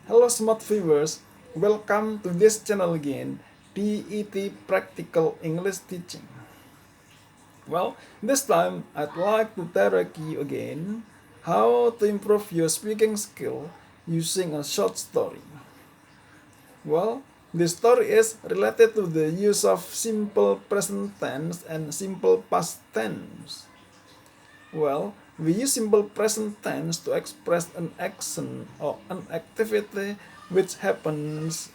Hello smart viewers, welcome to this channel again, DET Practical English Teaching. Well, this time I'd like to direct you again how to improve your speaking skill using a short story. Well, this story is related to the use of simple present tense and simple past tense. Well, we use simple present tense to express an action or an activity which happens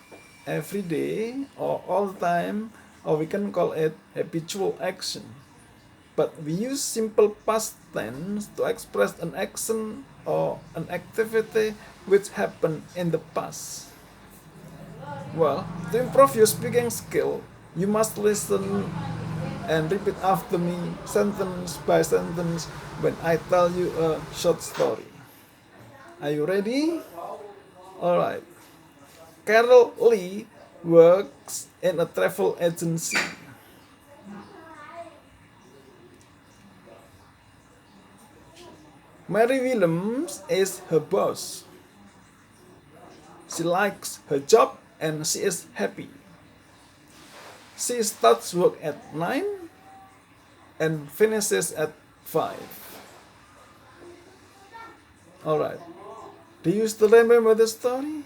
every day or all the time, or we can call it habitual action. But we use simple past tense to express an action or an activity which happened in the past. Well, to improve your speaking skill, you must listen and repeat after me sentence by sentence when I tell you a short story. Are you ready? Alright. Carol Lee works in a travel agency. Mary Williams is her boss. She likes her job and she is happy. She starts work at 9 and finishes at 5. Alright. Do you still remember the story?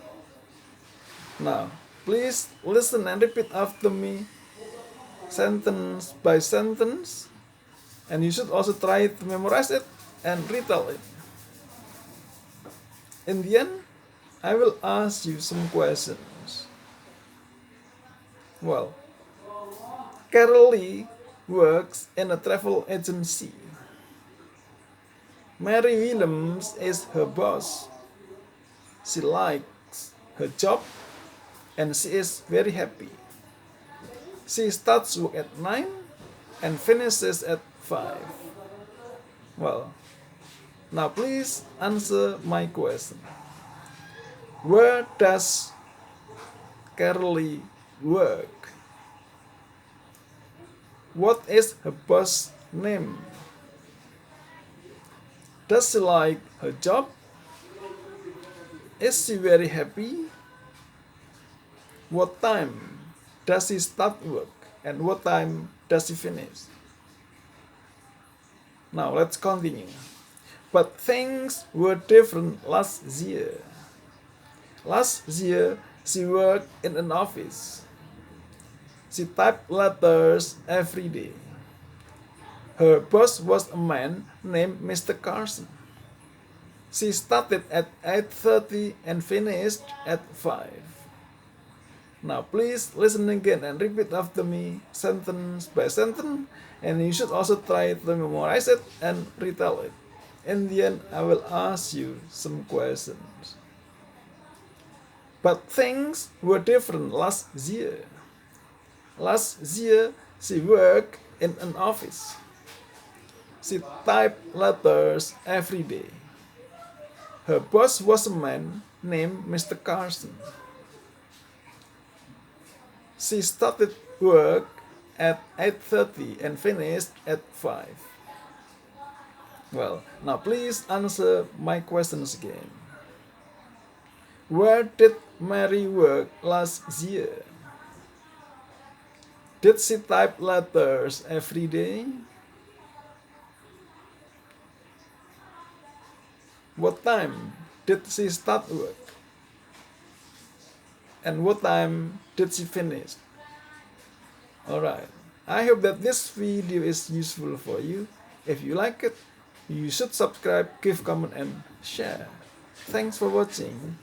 Now, please listen and repeat after me sentence by sentence, and you should also try to memorize it and retell it. In the end, I will ask you some questions. Well, Carol Lee works in a travel agency. Mary Williams is her boss. She likes her job and she is very happy. She starts work at 9 and finishes at 5. Well, now please answer my question. Where does Carol Lee work? What is her boss name? Does she like her job? Is she very happy? What time does she start work and what time does she finish? Now let's continue. But things were different last year. Last year she worked in an office. She typed letters every day. Her boss was a man named Mr. Carson. She started at 8:30 and finished at 5. Now please listen again and repeat after me sentence by sentence, and you should also try to memorize it and retell it. In the end, I will ask you some questions. But things were different last year. Last year, she worked in an office. She typed letters every day. Her boss was a man named Mr. Carson. She started work at 8:30 and finished at 5. Well, now please answer my questions again. Where did Mary work last year? Did she type letters every day? What time did she start work? And what time did she finish? Alright, I hope that this video is useful for you. If you like it, you should subscribe, give comment and share. Thanks for watching.